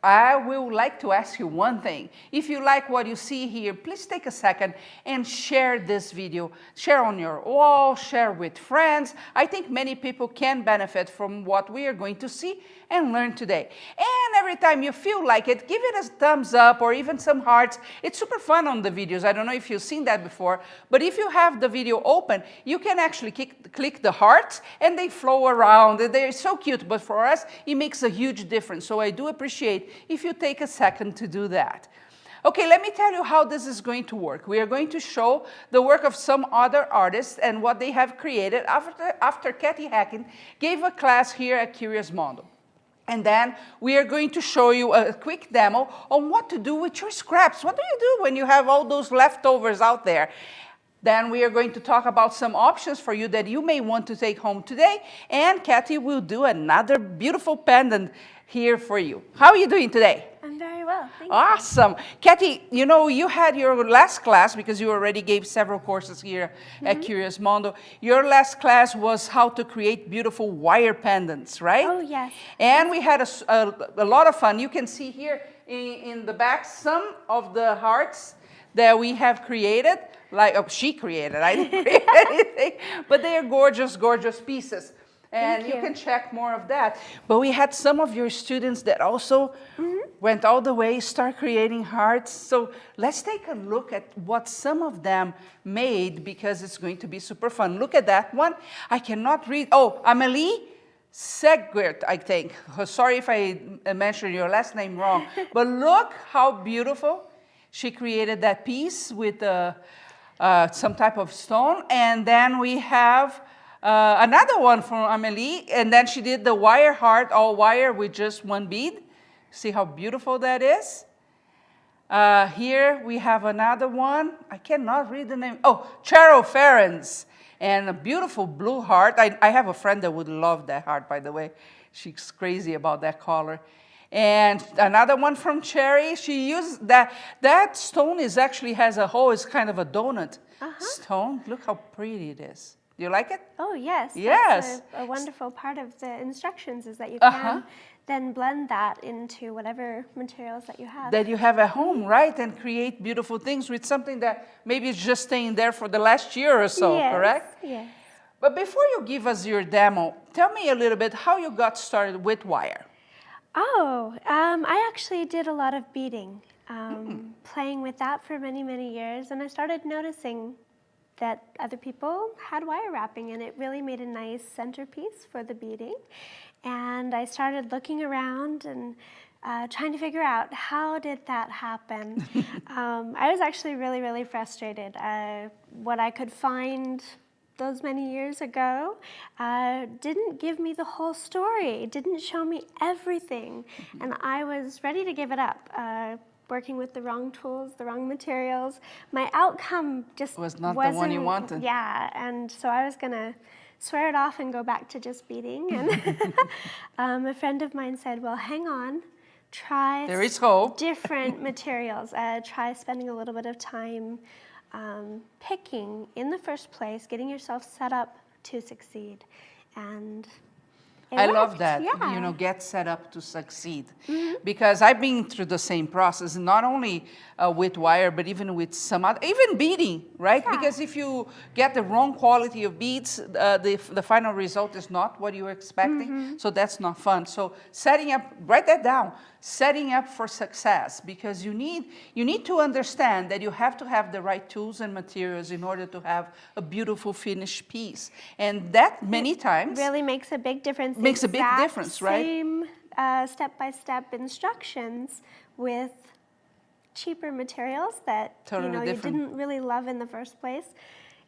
I will like to ask you one thing. If you like what you see here, please take a second and share this video. Share on your wall, share with friends. I think many people can benefit from what we are going to see and learn today. And every time you feel like it, give it a thumbs up or even some hearts. It's super fun on the videos. I don't know if you've seen that before, but if you have the video open, you can actually click the hearts and they flow around. They're so cute, but for us, it makes a huge difference. So I do appreciate if you take a second to do that. Okay, let me tell you how this is going to work. We are going to show the work of some other artists and what they have created after Kathy Hacking gave a class here at Curious Mondo. And then we are going to show you a quick demo on what to do with your scraps. What do you do when you have all those leftovers out there? Then we are going to talk about some options for you that you may want to take home today. And Kathy will do another beautiful pendant here for you. How are you doing today? I'm very well, thank you. Awesome. Kathy, you know, you had your last class, because you already gave several courses here at Curious Mondo. Your last class was how to create beautiful wire pendants, right? Oh, yes. And we had a lot of fun. You can see here in the back some of the hearts that we have created. Like, oh, she created, I didn't create anything. But they are gorgeous, gorgeous pieces. And you can check more of that. But we had some of your students that also went all the way, start creating hearts. So let's take a look at what some of them made, because it's going to be super fun. Look at that one. I cannot read. Oh, Amelie Segert, I think. Sorry if I mentioned your last name wrong. But look how beautiful she created that piece with some type of stone. And then we have another one from Amelie, and then she did the wire heart, all wire with just one bead. See how beautiful that is? Here we have another one. I cannot read the name. Oh, Cheryl Ferens. And a beautiful blue heart. I have a friend that would love that heart, by the way. She's crazy about that color. And another one from Cherry. She used that stone actually has a hole. It's kind of a donut stone. Look how pretty it is. Do you like it? Oh, yes. Yes. That's a wonderful part of the instructions is that you can then blend that into whatever materials that you have. That you have at home, right? And create beautiful things with something that maybe is just staying there for the last year or so, correct? Yes. But before you give us your demo, tell me a little bit how you got started with wire. Oh, I actually did a lot of beading, playing with that for many, many years. And I started noticing that other people had wire wrapping, and it really made a nice centerpiece for the beading. And I started looking around and trying to figure out how did that happen. I was actually really, really frustrated. What I could find those many years ago didn't give me the whole story, didn't show me everything, and I was ready to give it up. Working with the wrong tools, the wrong materials. My outcome just was not the one you wanted. Yeah, and so I was gonna swear it off and go back to just beading. And a friend of mine said, well, hang on, try there is hope. Different materials. Try spending a little bit of time picking in the first place, getting yourself set up to succeed. And I love that, you know, get set up to succeed. Because I've been through the same process, not only with wire, but even with some other, even beading, right? Because if you get the wrong quality of beads, the final result is not what you were expecting. So that's not fun. So setting up, write that down, setting up for success, because you need to understand that you have to have the right tools and materials in order to have a beautiful finished piece. And that many times really makes a big difference. Makes a big difference, right? Same step-by-step instructions with cheaper materials that you didn't really love in the first place.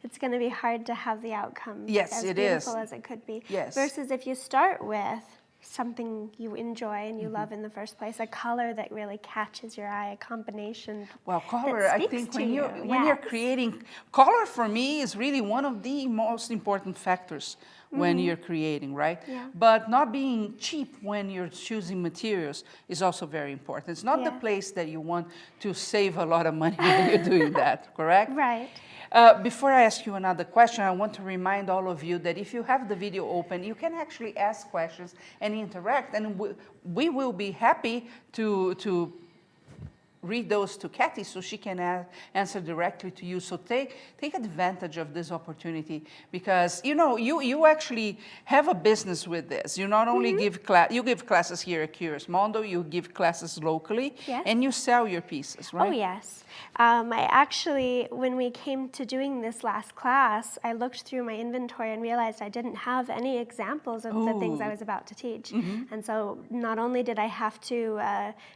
It's going to be hard to have the outcome as beautiful as it could be. Versus if you start with something you enjoy and you love in the first place, a color that really catches your eye, a combination. Well, color, I think when you're creating, color for me is really one of the most important factors when you're creating, right? Yeah. But not being cheap when you're choosing materials is also very important. It's not the place that you want to save a lot of money when you're doing that, correct? Right. Before I ask you another question, I want to remind all of you that if you have the video open, you can actually ask questions and interact, and we will be happy to read those to Kathy so she can answer directly to you. So take advantage of this opportunity, because you actually have a business with this. You not only give classes here at Curious Mondo, you give classes locally, and you sell your pieces, right? Oh yes. I actually, when we came to doing this last class, I looked through my inventory and realized I didn't have any examples of the things I was about to teach. And so not only did I have to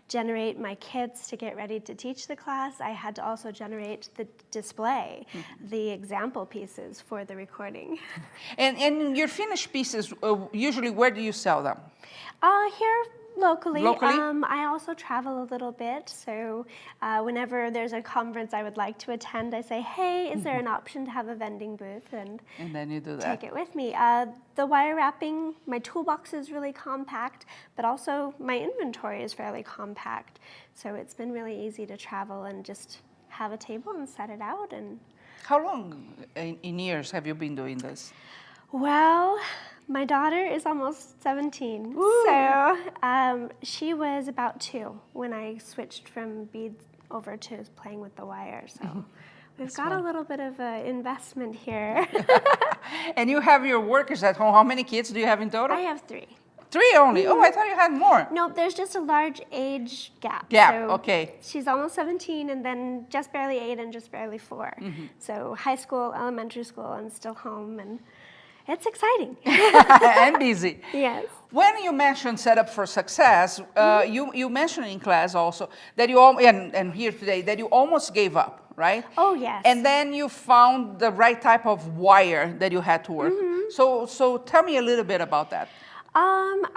generate my kits to get ready to teach the class, I had to also generate the display, the example pieces for the recording. And your finished pieces, usually where do you sell them? Here locally. Locally? I also travel a little bit, so whenever there's a conference I would like to attend, I say, hey, is there an option to have a vending booth? And then you do that. Take it with me. The wire wrapping, my toolbox is really compact, but also my inventory is fairly compact. So it's been really easy to travel and just have a table and set it out. And how long in years have you been doing this? Well, my daughter is almost 17, Ooh. So she was about 2 when I switched from beads over to playing with the wire. So we've got a little bit of an investment here. And you have your workers at home. How many kids do you have in total? I have 3. 3 only? Oh, I thought you had more. No, there's just a large age gap. So okay. She's almost 17 and then just barely 8 and just barely 4. So high school, elementary school, and still home. And it's exciting. And busy. Yes. When you mentioned Set Up for Success, you mentioned in class also that you and here today that you almost gave up, right? Oh yes. And then you found the right type of wire that you had to work. So tell me a little bit about that.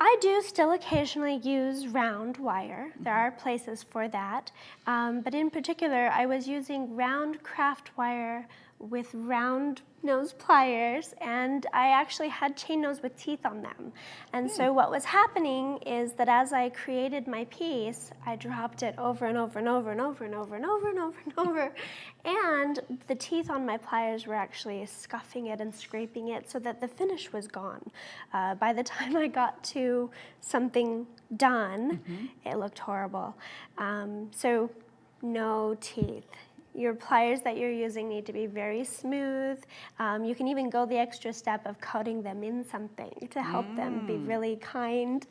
I do still occasionally use round wire. There are places for that. But in particular, I was using round craft wire with round nose pliers, and I actually had chain nose with teeth on them. And so what was happening is that as I created my piece, I dropped it over and over and over and over and over and over and over and over. And the teeth on my pliers were actually scuffing it and scraping it so that the finish was gone. By the time I got to something done, it looked horrible. So no teeth. Your pliers that you're using need to be very smooth. You can even go the extra step of coating them in something to help them be really kind.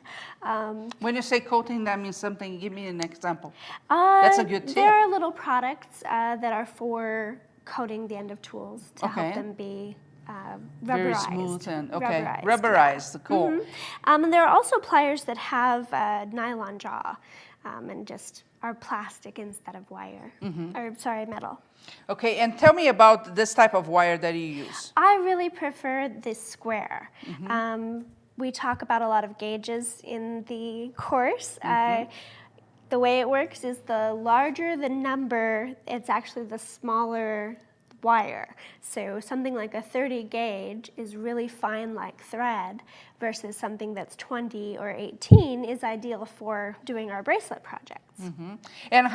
When you say coating them in something, give me an example. That's a good tip. There are little products that are for coating the end of tools to help them be rubberized. Very smooth and rubberized. Cool. And there are also pliers that have nylon jaw and just are plastic instead of wire, or sorry, metal. Okay, and tell me about this type of wire that you use. I really prefer this square. We talk about a lot of gauges in the course. The way it works is the larger the number, it's actually the smaller wire. So something like a 30 gauge is really fine like thread versus something that's 20 or 18 is ideal for doing our bracelet projects. And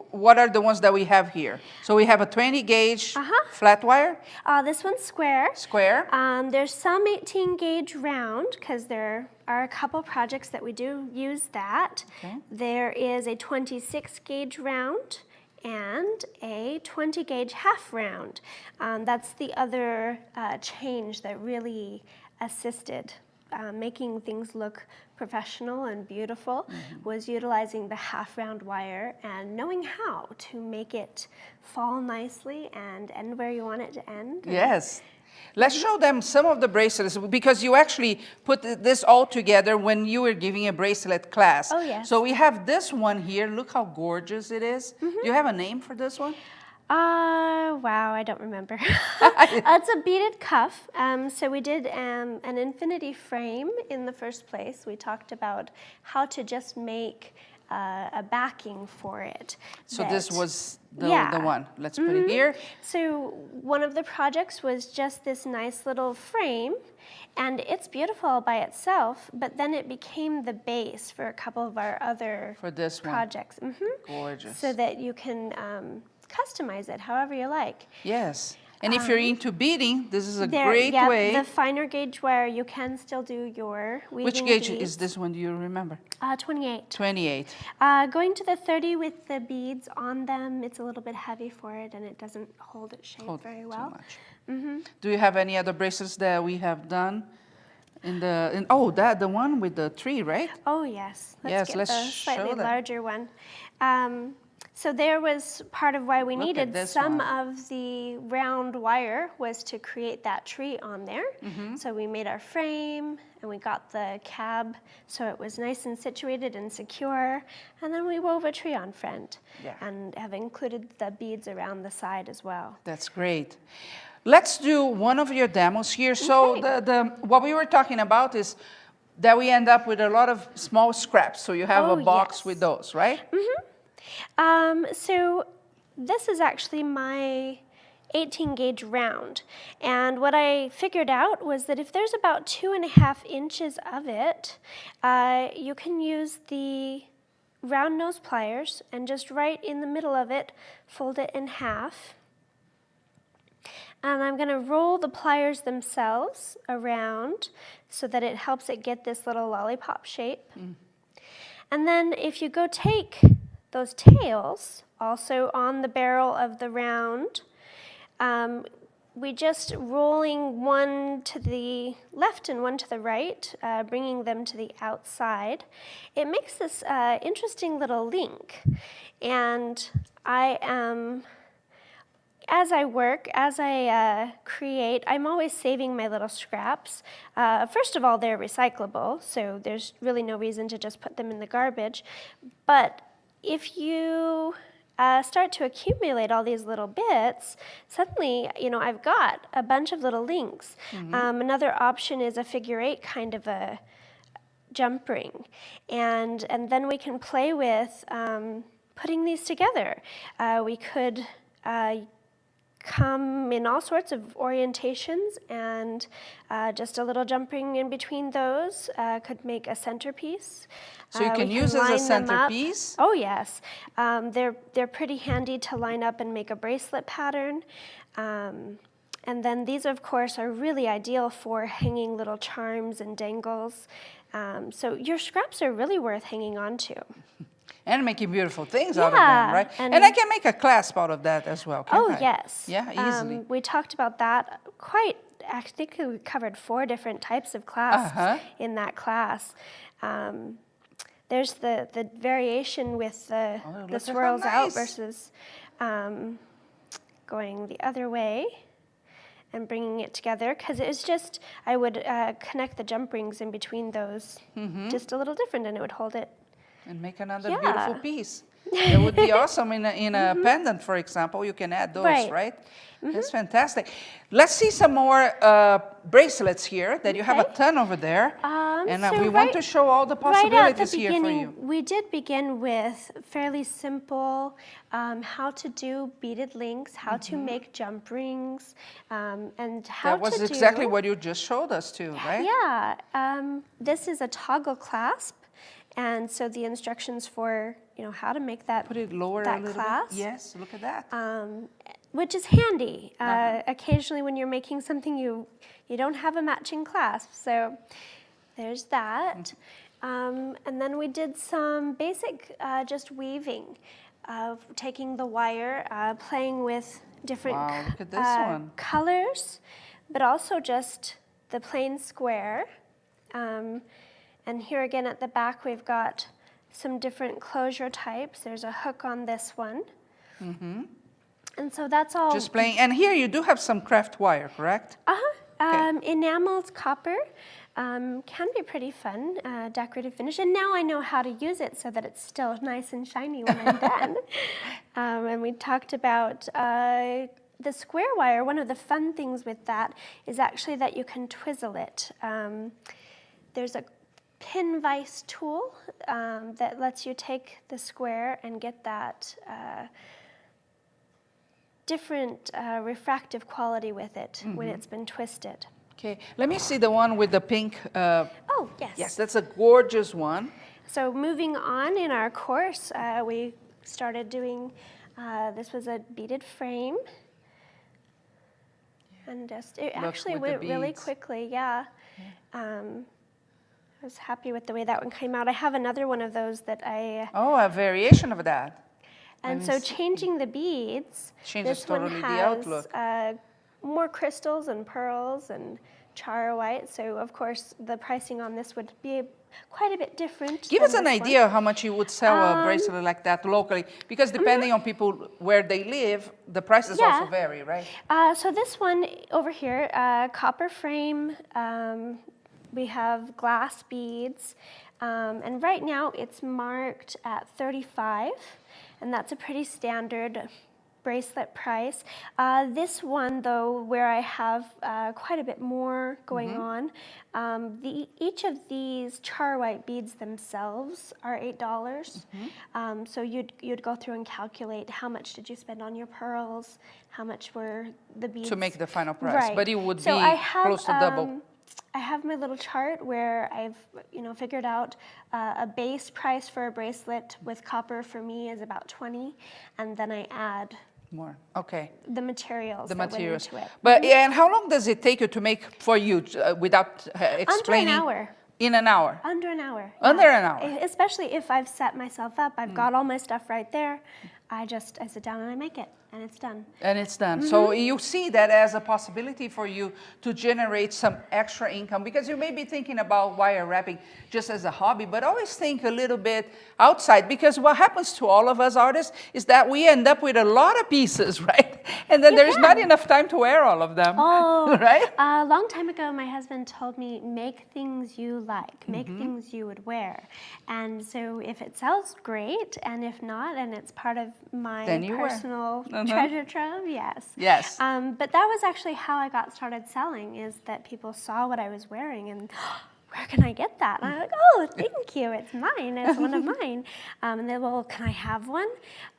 what are the ones that we have here? So we have a 20 gauge flat wire? This one's square. Square. There's some 18 gauge round because there are a couple projects that we do use that. Okay. There is a 26 gauge round and a 20 gauge half round. That's the other change that really assisted making things look professional and beautiful, was utilizing the half round wire and knowing how to make it fall nicely and end where you want it to end. Yes. Let's show them some of the bracelets, because you actually put this all together when you were giving a bracelet class. Oh, yes. So we have this one here. Look how gorgeous it is. Do you have a name for this one? Wow, I don't remember. It's a beaded cuff. So we did an infinity frame in the first place. We talked about how to just make a backing for it. So this that- was the Yeah. one. Let's put it here. So one of the projects was just this nice little frame, and it's beautiful all by itself, but then it became the base for a couple of our other For this one. projects. Gorgeous. So that you can customize it however you like. Yes. And if you're into beading, this is a There- great yep, way. The finer gauge wire, you can still do your weaving Which gauge beads. is this one? Do you remember? 28. 28. Going to the 30 with the beads on them, it's a little bit heavy for it, and it doesn't hold its shape Hold very too well. much. Do you have any other bracelets that we have done? Oh, the one with the tree, right? Oh yes. Yes, get let's the show slightly that. larger one. So there was part of why we Look at needed this some one. of the round wire was to create that tree on there. Mm-hmm. So we made our frame and we got the cab so it was nice and situated and secure. And then we wove a tree on front Yeah. and have included the beads around the side as well. That's great. Let's do one of your demos here. So Okay. what we were talking about is that we end up with a lot of small scraps. So you have Oh, a box yes. with those, right? So this is actually my 18 gauge round. And what I figured out was that if there's about 2.5 inches of it, you can use the round nose pliers and just right in the middle of it, fold it in half. And I'm going to roll the pliers themselves around so that it helps it get this little lollipop shape. And then if you go take those tails, also on the barrel of the round, we just rolling one to the left and one to the right, bringing them to the outside. It makes this interesting little link. And I am, as I work, as I create, I'm always saving my little scraps. First of all, they're recyclable, so there's really no reason to just put them in the garbage. But if you start to accumulate all these little bits, suddenly, I've got a bunch of little links. Another option is a figure 8 kind of a jump ring. And then we can play with putting these together. We could come in all sorts of orientations, and just a little jump ring in between those could make a centerpiece. So you can we use as a line them up. centerpiece? Oh yes, they're pretty handy to line up and make a bracelet pattern. And then these, of course, are really ideal for hanging little charms and dangles. So your scraps are really worth hanging on to. And making beautiful things out of them, right? And I can make a clasp out of that as well, can't I? Yes. Yeah, easily. We talked about that quite, I think we covered 4 different types of clasps in that class. There's the variation with the look at how swirls out nice. versus going the other way and bringing it together, because it's just, I would connect the jump rings in between those just a little different, and it would hold it. And make another Yeah. beautiful piece. That would be awesome in a pendant, for example. You can add those, right? That's fantastic. Let's see some more bracelets here that you have a Okay. ton over there. And so we want to show all the Right at possibilities the here for beginning, you. we did begin with fairly simple how to do beaded links, how to make jump rings, and how That was to exactly do... what you just showed us too, right? Yeah, this is a toggle clasp, and so the instructions for how to make that Put it lower a that little clasp, bit. Yes, look at that. which is handy. Occasionally, when you're making something, you don't have a matching clasp, so there's that. And then we did some basic just weaving, taking the wire, playing with different Wow, look at this one. colors, but also just the plain square. And here again at the back, we've got some different closure types. There's a hook on this one. And so that's all. Just playing. And here you do have some craft wire, correct? Enameled copper can be pretty fun, decorative finish. And now I know how to use it so that it's still nice and shiny when I'm done. And we talked about the square wire. One of the fun things with that is actually that you can twizzle it. There's a pin vise tool that lets you take the square and get that different refractive quality with it when it's been twisted. Okay, let me see the one with the pink. Oh, yes. Yes, that's a gorgeous one. So moving on in our course, we started doing, this was a beaded frame. And just, it actually went really quickly, yeah. I was happy with the way that one came out. I have another one of those that I... Oh, a variation of that. And so changing the beads, this one totally the has outlook. more crystals and pearls and char white. So of course the pricing on this would be quite a bit different. Give us an idea how much you would sell a bracelet like that locally, because depending on people where they live, the prices also vary, right? So this one over here, copper frame, we have glass beads, and right now it's marked at $35, and that's a pretty standard bracelet price. This one though, where I have quite a bit more going on, each of these char white beads themselves are $8. So you'd go through and calculate how much did you spend on your pearls, how much were the beads. To make the final price, Right. but it would So be close to double. I have my little chart where I've figured out a base price for a bracelet with copper for me is about 20, and then I add more. Okay. the materials. The that materials. went into it. But and how long does it take you to make for you without explaining? Under an hour. In an hour. Under an hour. Under an hour. Especially if I've set myself up, I've got all my stuff right there. I sit down and I make it, and it's done. And it's done. So you see that as a possibility for you to generate some extra income, because you may be thinking about wire wrapping just as a hobby, but always think a little bit outside, because what happens to all of us artists is that we end up with a lot of pieces, right? And then there's not enough time to wear all of them, right? A long time ago, my husband told me, make things you like, make things you would wear. And so if it sells, great, and if not, and it's part of my personal treasure trove, yes. Yes. But that was actually how I got started selling, is that people saw what I was wearing and, where can I get that? And I'm like, oh, thank you, it's mine, it's one of mine. And then, well, can I have one?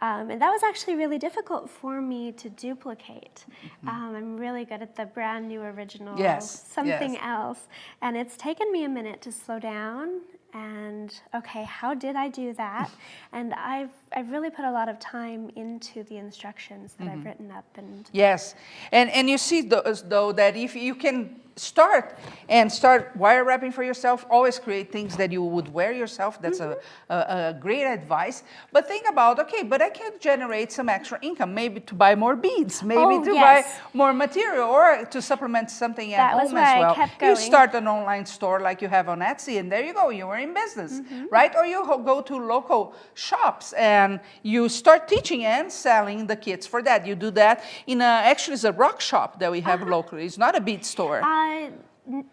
And that was actually really difficult for me to duplicate. I'm really good at the brand new original, something else. And it's taken me a minute to slow down and, okay, how did I do that? And I've really put a lot of time into the instructions that I've written up. And yes, and you see though that if you can start wire wrapping for yourself, always create things that you would wear yourself. That's a great advice. But think about, okay, but I can generate some extra income, maybe to buy more beads, maybe to buy more material, or to supplement something at home as well. You start an online store like you have on Etsy, and there you go, you are in business, right? Or you go to local shops and you start teaching and selling the kits for that. You do that in actually it's a rock shop that we have locally. It's not a bead store.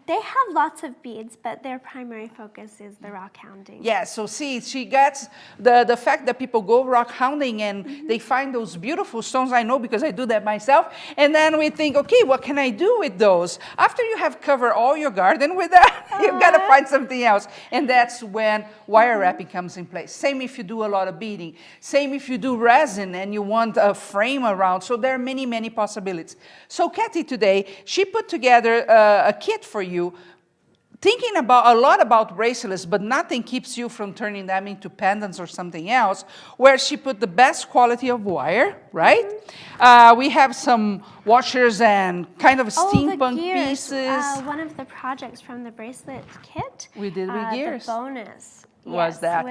They have lots of beads, but their primary focus is the rock hounding. Yeah, so see, she gets the fact that people go rock hounding and they find those beautiful stones. I know because I do that myself. And then we think, okay, what can I do with those? After you have covered all your garden with that, you've got to find something else. And that's when wire wrapping comes in place. Same if you do a lot of beading. Same if you do resin and you want a frame around. So there are many, many possibilities. So Kathy today, she put together a kit for you, thinking a lot about bracelets, but nothing keeps you from turning them into pendants or something else, where she put the best quality of wire, right? We have some washers and kind of steampunk pieces. One of the projects from the bracelet kit. We did with gears. The bonus. Was that.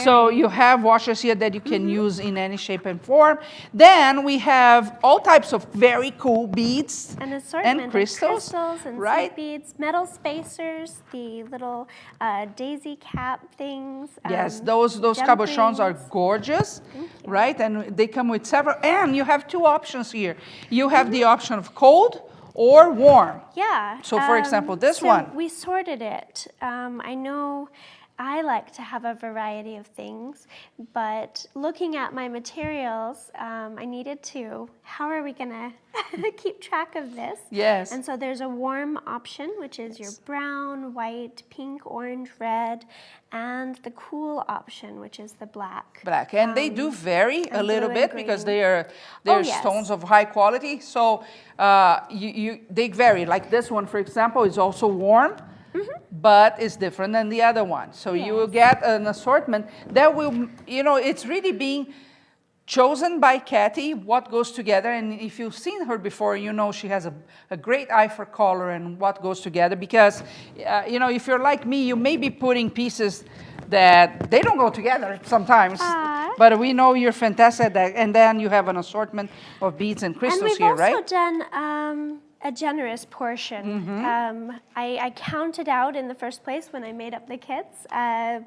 So you have washers here that you can use in any shape and form. Then we have all types of very cool beads and crystals and seed beads, metal spacers, the little daisy cap things. Yes, those cabochons are gorgeous, right? And they come with several. And you have two options here. You have the option of cold or warm. Yeah. So for example, this one. We sorted it. I know I like to have a variety of things, but looking at my materials, I needed to, how are we gonna keep track of this? Yes. And so there's a warm option, which is your brown, white, pink, orange, red, and the cool option, which is the black. Black, and they do vary a and little blue and bit because green. they're Yes. stones of high quality. So they vary. Like this one, for example, is also warm, but it's different than the other one. So you will get an assortment that will, it's really being chosen by Kathy what goes together. And if you've seen her before, she has a great eye for color and what goes together. Because, if you're like me, you may be putting pieces that they don't go together sometimes. But we know you're fantastic at that. And then you have an assortment of beads and crystals here, right? And we've also done a generous portion. I counted out in the first place when I made up the kits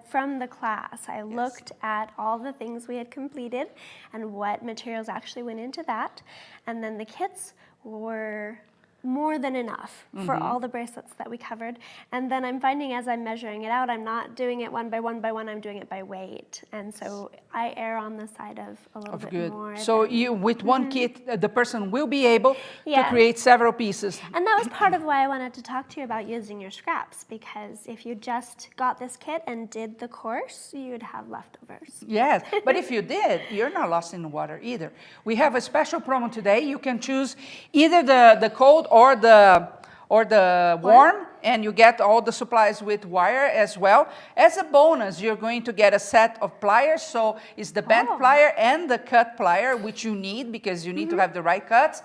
from the class. I looked at all the things we had completed and what materials actually went into that. And then the kits were more than enough for all the bracelets that we covered. And then I'm finding as I'm measuring it out, I'm not doing it one by one, I'm doing it by weight. And so I err on the side of a little bit more. So with one kit, the person will be able to create several pieces. And that was part of why I wanted to talk to you about using your scraps, because if you just got this kit and did the course, you'd have leftovers. Yes, but if you did, you're not lost in the water either. We have a special promo today. You can choose either the cold or the warm, and you get all the supplies with wire as well. As a bonus, you're going to get a set of pliers. So it's the bent plier and the cut plier, which you need because you need to have the right cuts.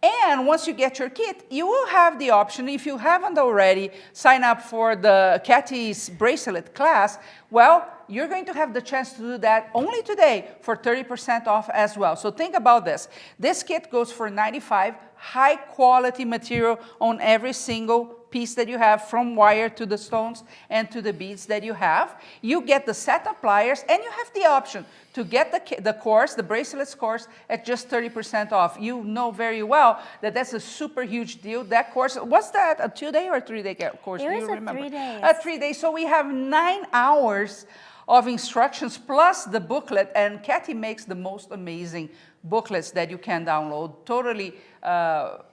And once you get your kit, you will have the option, if you haven't already signed up for the Kathy's bracelet class, well, you're going to have the chance to do that only today for 30% off as well. So think about this. This kit goes for $95, high quality material on every single piece that you have, from wire to the stones and to the beads that you have. You get the set of pliers, and you have the option to get the course, the bracelets course, at just 30% off. You know very well that that's a super huge deal. That course, was that a 2-day or a 3-day course? It Do was you remember? 3 days. 3 days. So we have 9 hours of instructions plus the booklet, and Kathy makes the most amazing booklets that you can download, totally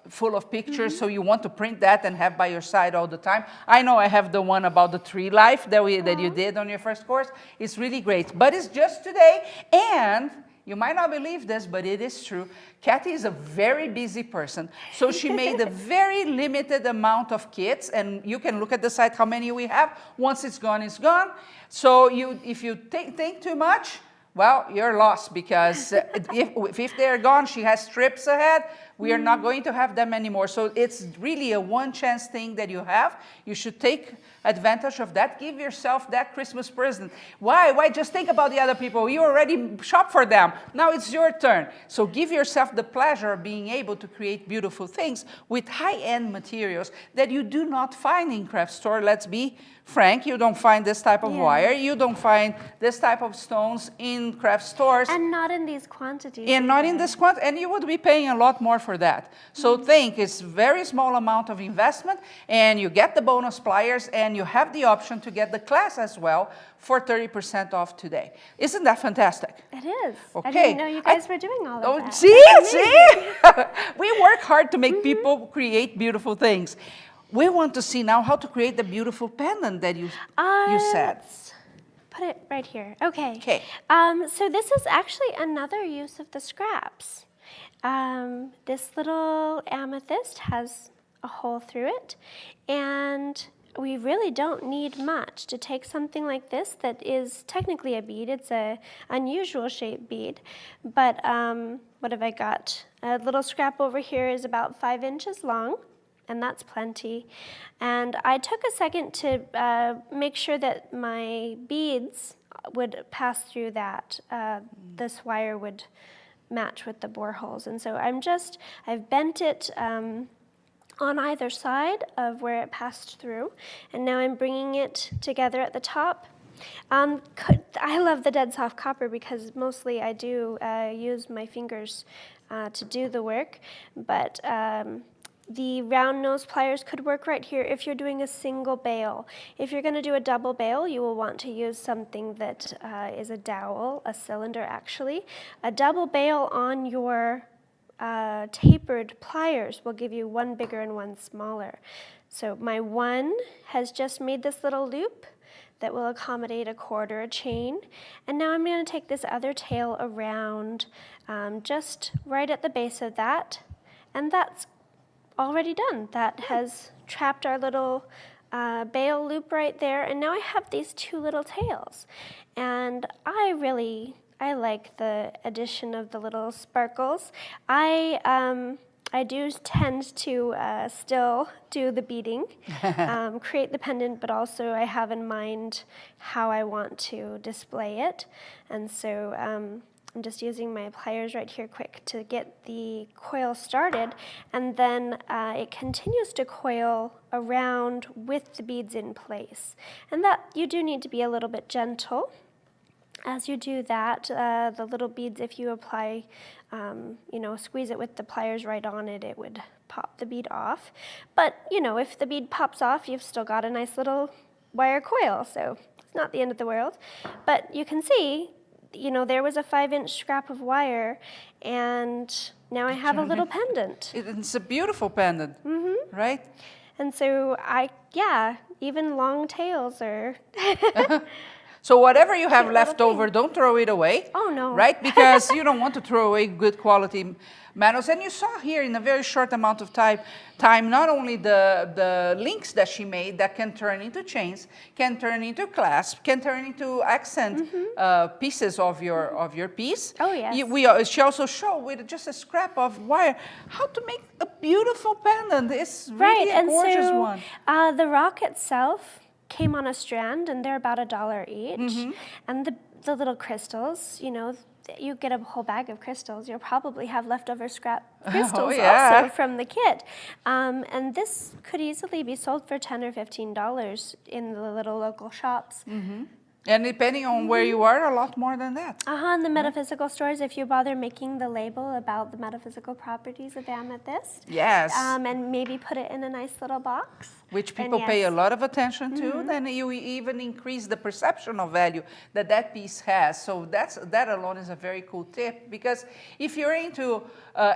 full of pictures, so you want to print that and have by your side all the time. I know I have the one about the tree life that you did on your first course. It's really great, but it's just today, and you might not believe this, but it is true. Kathy is a very busy person, so she made a very limited amount of kits, and you can look at the site how many we have. Once it's gone, it's gone. So if you think too much, well, you're lost, because if they're gone, she has strips ahead. We are not going to have them anymore. So it's really a one-chance thing that you have. You should take advantage of that. Give yourself that Christmas present. Why just think about the other people? You already shop for them. Now it's your turn. So give yourself the pleasure of being able to create beautiful things with high-end materials that you do not find in craft store. Let's be frank, you don't find this type of wire. You don't find this type of stones in craft stores. And not in these quantities. And not in this quantity. And you would be paying a lot more for that. So think, it's very small amount of investment, and you get the bonus pliers, and you have the option to get the class as well for 30% off today. Isn't that fantastic? It is. Okay. I didn't know you guys were doing all of that. See? We work hard to make people create beautiful things. We want to see now how to create the beautiful pendant that you said. Let's put it right here. Okay. Okay. So this is actually another use of the scraps. This little amethyst has a hole through it, and we really don't need much to take something like this that is technically a bead. It's a unusual shaped bead, but what have I got? A little scrap over here is about 5 inches long, and that's plenty. And I took a second to make sure that my beads would pass through that. This wire would match with the bore holes. And so I've bent it on either side of where it passed through. And now I'm bringing it together at the top. I love the dead soft copper because mostly I do use my fingers to do the work. But the round nose pliers could work right here if you're doing a single bail. If you're going to do a double bail, you will want to use something that is a dowel, a cylinder actually. A double bail on your tapered pliers will give you one bigger and one smaller. So my one has just made this little loop that will accommodate a cord or a chain. And now I'm going to take this other tail around just right at the base of that, and that's already done. That has trapped our little bail loop right there, and now I have these two little tails. And I like the addition of the little sparkles. I do tend to still do the beading, create the pendant, but also I have in mind how I want to display it. And so I'm just using my pliers right here quick to get the coil started, and then it continues to coil around with the beads in place. And that you do need to be a little bit gentle. As you do that, the little beads, if you apply, squeeze it with the pliers right on it, it would pop the bead off. But, if the bead pops off, you've still got a nice little wire coil, so it's not the end of the world. But you can see, there was a 5-inch scrap of wire, and now I have a little pendant. It's a beautiful pendant, right? And so even long tails are... So whatever you have left over, don't throw it away. Oh, no. Right? Because you don't want to throw away good quality metals. And you saw here in a very short amount of time not only the links that she made that can turn into chains, can turn into clasps, can turn into accent pieces of your piece. Oh, yes. She also showed with just a scrap of wire how to make a beautiful pendant. It's really a gorgeous one. The rock itself came on a strand, and they're about $1 each. And the little crystals, you get a whole bag of crystals, you'll probably have leftover scrap crystals also from the kit. And this could easily be sold for $10 or $15 in the little local shops. And depending on where you are, a lot more than that. In the metaphysical stores, if you bother making the label about the metaphysical properties of amethyst. Yes. And maybe put it in a nice little box. Which people pay a lot of attention to, then you even increase the perception of value that piece has. So that alone is a very cool tip, because if you're into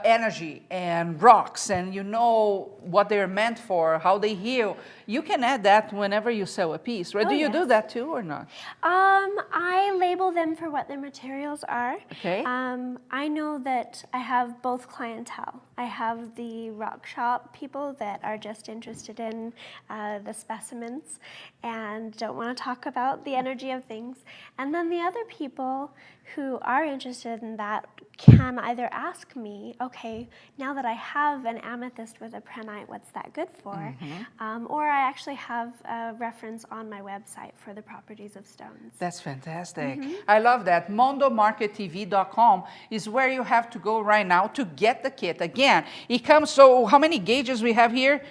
energy and rocks and you know what they're meant for, how they heal, you can add that whenever you sell a piece, right? Do you do that too or not? I label them for what their materials are. Okay. I know that I have both clientele. I have the rock shop people that are just interested in the specimens and don't want to talk about the energy of things. And then the other people who are interested in that can either ask me, okay, now that I have an amethyst with a prehnite, what's that good for? Or I actually have a reference on my website for the properties of stones. That's fantastic. I love that. MondoMarketTV.com is where you have to go right now to get the kit. Again, it comes, so how many gauges we have here?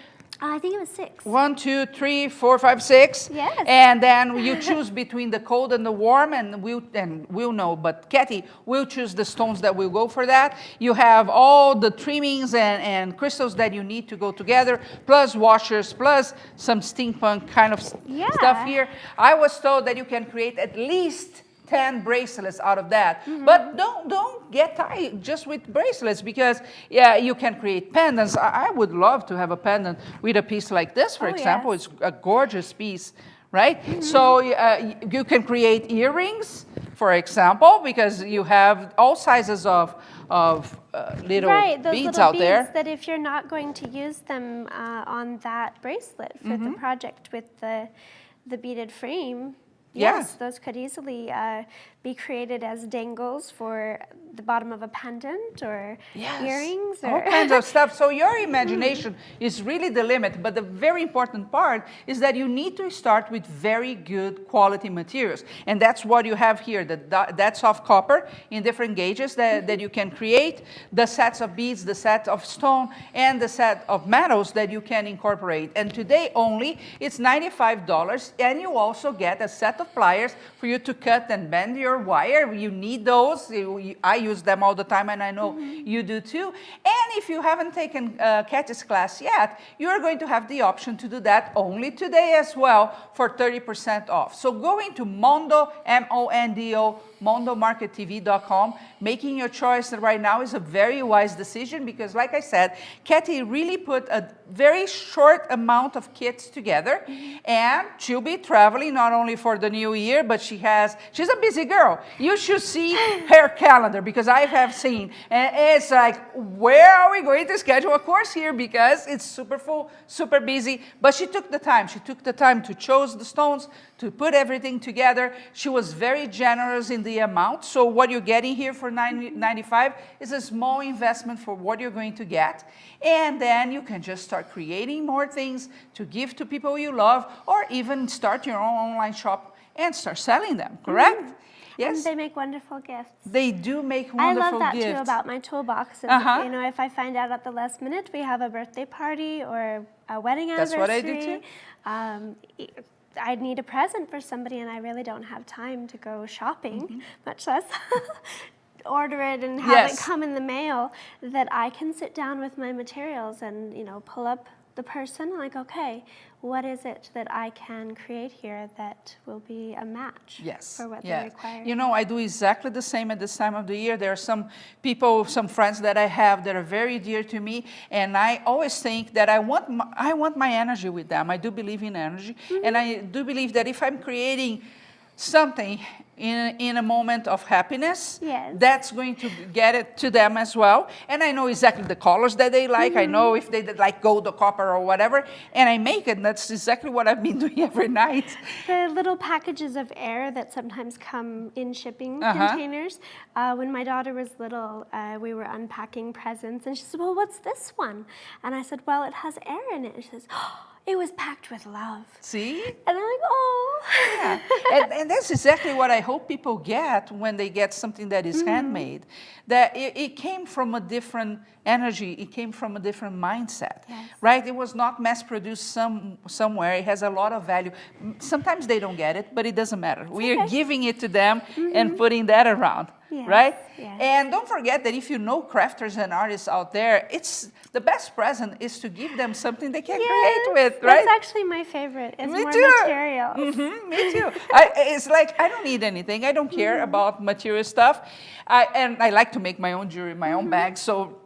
I think it was 6. 1, 2, 3, 4, 5, 6. Yes. And then you choose between the cold and the warm, and we'll know, but Kathy will choose the stones that will go for that. You have all the trimmings and crystals that you need to go together, plus washers, plus some steampunk kind of stuff here. I was told that you can create at least 10 bracelets out of that. But don't get tied just with bracelets, because you can create pendants. I would love to have a pendant with a piece like this, for example. It's a gorgeous piece, right? So you can create earrings, for example, because you have all sizes of little beads out there. That if you're not going to use them on that bracelet for the project with the beaded frame, yes, those could easily be created as dangles for the bottom of a pendant or earrings. Or all kinds of stuff. So your imagination is really the limit. But the very important part is that you need to start with very good quality materials. And that's what you have here. That soft copper in different gauges that you can create. The sets of beads, the set of stone, and the set of metals that you can incorporate. And today only, it's $95. And you also get a set of pliers for you to cut and bend your your wire. You need those. I use them all the time, and I know you do too. And if you haven't taken Kathy's class yet, you're going to have the option to do that only today as well for 30% off. So going to Mondo, M-O-N-D-O, mondomarkettv.com. Making your choice right now is a very wise decision because, like I said, Kathy really put a very short amount of kits together, and she'll be traveling not only for the new year, but she's a busy girl. You should see her calendar because I have seen, and it's like, where are we going to schedule a course here because it's super full, super busy. But she took the time. She took the time to choose the stones, to put everything together. She was very generous in the amount. So what you're getting here for $95 is a small investment for what you're going to get. And then you can just start creating more things to give to people you love, or even start your own online shop and start selling them, correct? Yes. And they make wonderful gifts. They do make wonderful gifts. I love that too about my toolbox. You know, if I find out at the last minute we have a birthday party or a wedding anniversary. That's what I do too. I need a present for somebody and I really don't have time to go shopping, much less order it and have it come in the mail, that I can sit down with my materials and, you know, pull up the person and like, okay, what is it that I can create here that will be a match for what they require? You know, I do exactly the same at this time of the year. There are some people, some friends that I have that are very dear to me, and I always think that I want my energy with them. I do believe in energy, and I do believe that if I'm creating something in a moment of happiness, that's going to get it to them as well. And I know exactly the colors that they like. I know if they like gold or copper or whatever, and I make it. That's exactly what I've been doing every night. The little packages of air that sometimes come in shipping containers. When my daughter was little, we were unpacking presents, and she said, well, what's this one? And I said, well, it has air in it. And she says, oh, it was packed with love. See? And I'm like, oh. Yeah. And that's exactly what I hope people get when they get something that is handmade. That it came from a different energy. It came from a different mindset, right? It was not mass-produced somewhere. It has a lot of value. Sometimes they don't get it, but it doesn't matter. We are giving it to them and putting that around. Right? And don't forget that if you know crafters and artists out there, it's the best present is to give them something they can create with, right? That's actually my favorite. It's more materials. Me too. It's like, I don't need anything. I don't care about material stuff. And I like to make my own jewelry, my own bags. So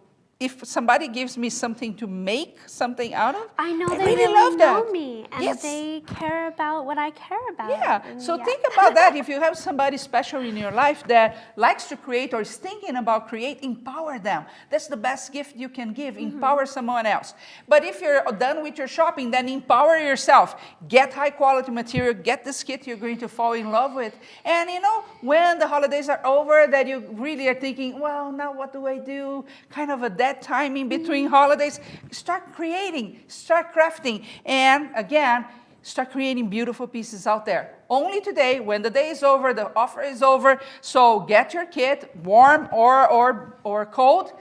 if somebody gives me something to make something out of, I know I they really love know that. me, and they care about what I care about. Yeah, so think about that. If you have somebody special in your life that likes to create or is thinking about create, empower them. That's the best gift you can give, empower someone else. But if you're done with your shopping, then empower yourself. Get high quality material, get this kit you're going to fall in love with. And you know, when the holidays are over, that you really are thinking, well, now what do I do? Kind of a dead time in between holidays. Start creating, start crafting, and again, start creating beautiful pieces out there. Only today, when the day is over, the offer is over, so get your kit, warm or cold,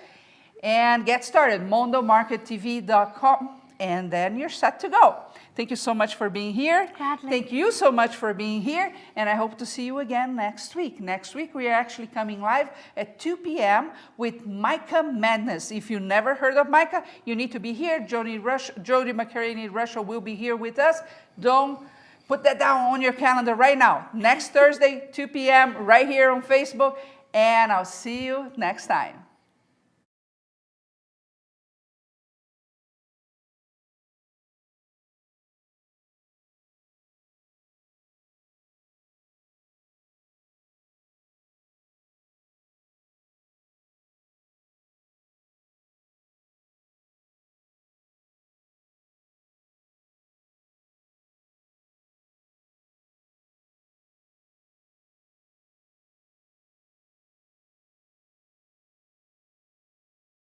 and get started. mondomarkettv.com, and then you're set to go. Thank you so much for being here. Gladly. Thank you so much for being here, and I hope to see you again next week. Next week, we are actually coming live at 2 p.m. with Mica Madness. If you never heard of Mica, you need to be here. Jody McCarraney Russia will be here with us. Don't put that down on your calendar right now. Next Thursday, 2 p.m., right here on Facebook, and I'll see you next time.